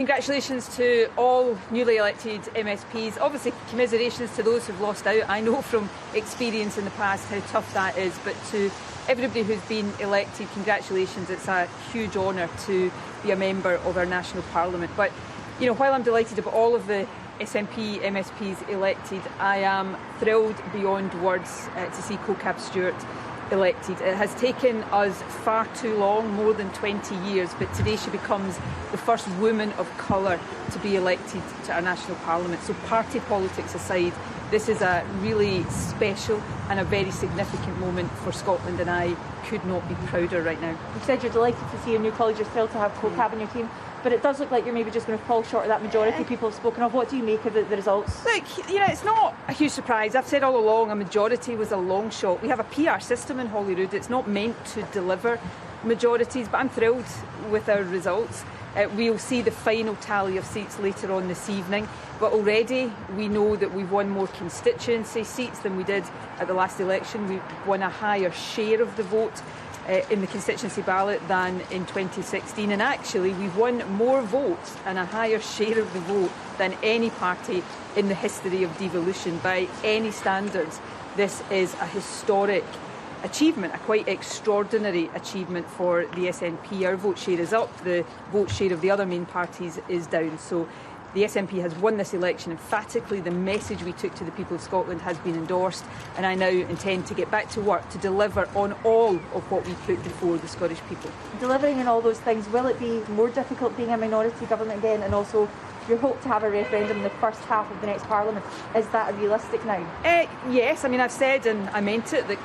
Congratulations to all newly elected MSPs. Obviously, commiserations to those who've lost out. I know from experience in the past how tough that is, but to everybody who's been elected, congratulations. It's a huge honour to be a member of our national parliament. But, you know, while I'm delighted about all of the SNP MSPs elected, I am thrilled beyond words to see CoCab Stewart elected. It has taken us far too long, more than 20 years, but today she becomes the first woman of colour to be elected to our national parliament. So party politics aside, this is a really special and a very significant moment for Scotland, and I could not be prouder right now. You said you're delighted to see a new college. You're thrilled to have CoCab in your team, but it does look like you're maybe just going to fall short of that majority people have spoken of. What do you make of the results? Look, you know, it's not a huge surprise. I've said all along a majority was a long shot. We have a PR system in Holyrood. It's not meant to deliver majorities, but I'm thrilled with our results. We'll see the final tally of seats later on this evening, but already we know that we've won more constituency seats than we did at the last election. We've won a higher share of the vote in the constituency ballot than in 2016, and actually we've won more votes and a higher share of the vote than any party in the history of devolution by any standards. This is a historic achievement, a quite extraordinary achievement for the SNP. Our vote share is up, the vote share of the other main parties is down. So the SNP has won this election emphatically. The message we took to the people of Scotland has been endorsed, and I now intend to get back to work to deliver on all of what we put before the Scottish people. Delivering on all those things, will it be more difficult being a minority government again, and also your hope to have a referendum in the first half of the next parliament? Is that realistic now? Yes, I mean, I've said, and I meant it, that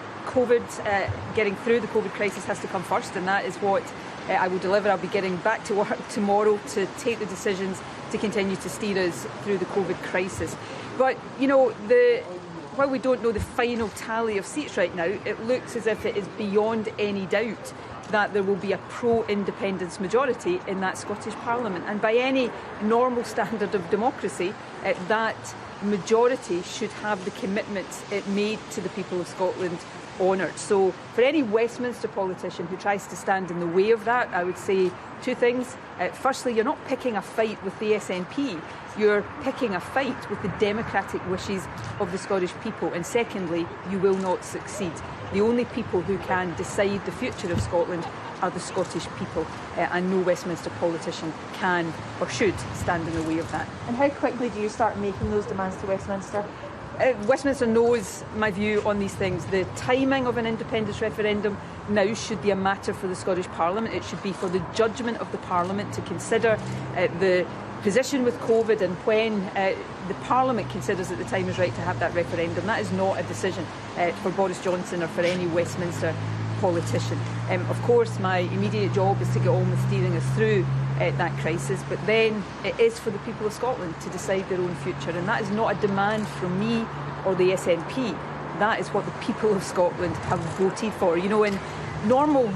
getting through the COVID crisis has to come first, and that is what I will deliver. I'll be getting back to work tomorrow to take the decisions to continue to steer us through the COVID crisis. But, you know, while we don't know the final tally of seats right now, it looks as if it is beyond any doubt that there will be a pro-independence majority in that Scottish Parliament. And by any normal standard of democracy, that majority should have the commitments it made to the people of Scotland honoured. So for any Westminster politician who tries to stand in the way of that, I would say two things. Firstly, you're not picking a fight with the SNP, you're picking a fight with the democratic wishes of the Scottish people. And secondly, you will not succeed. The only people who can decide the future of Scotland are the Scottish people, and no Westminster politician can or should stand in the way of that. And how quickly do you start making those demands to Westminster? Westminster knows my view on these things. The timing of an independence referendum now should be a matter for the Scottish Parliament. It should be for the judgment of the Parliament to consider the position with COVID, and when the Parliament considers that the time is right to have that referendum. That is not a decision for Boris Johnson or for any Westminster politician. Of course, my immediate job is to get on with steering us through that crisis, but then it is for the people of Scotland to decide their own future, and that is not a demand from me or the SNP. That is what the people of Scotland have voted for. You know, in normal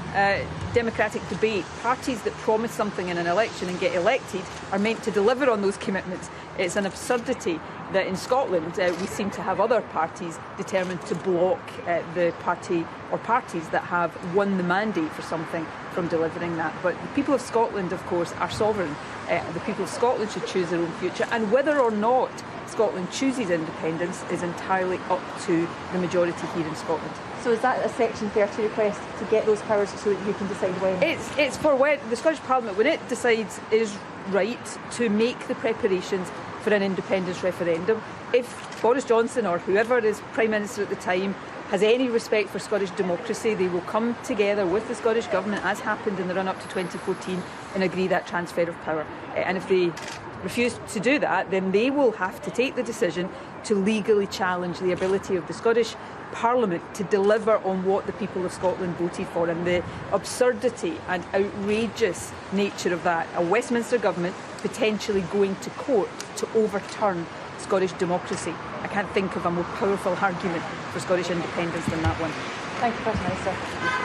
democratic debate, parties that promise something in an election and get elected are meant to deliver on those commitments. It's an absurdity that in Scotland we seem to have other parties determined to block the party or parties that have won the mandate for something from delivering that. But the people of Scotland, of course, are sovereign. The people of Scotland should choose their own future, and whether or not Scotland chooses independence is entirely up to the majority here in Scotland. So is that a Section 30 request to get those powers so that you can decide when? It's for when the Scottish Parliament, when it decides is right to make the preparations for an independence referendum. If Boris Johnson or whoever is Prime Minister at the time has any respect for Scottish democracy, they will come together with the Scottish Government, as happened in the run-up to 2014, and agree that transfer of power. And if they refuse to do that, then they will have to take the decision to legally challenge the ability of the Scottish Parliament to deliver on what the people of Scotland voted for. And the absurdity and outrageous nature of that, a Westminster government potentially going to court to overturn Scottish democracy. I can't think of a more powerful argument for Scottish independence than that one. Thank you, First Minister.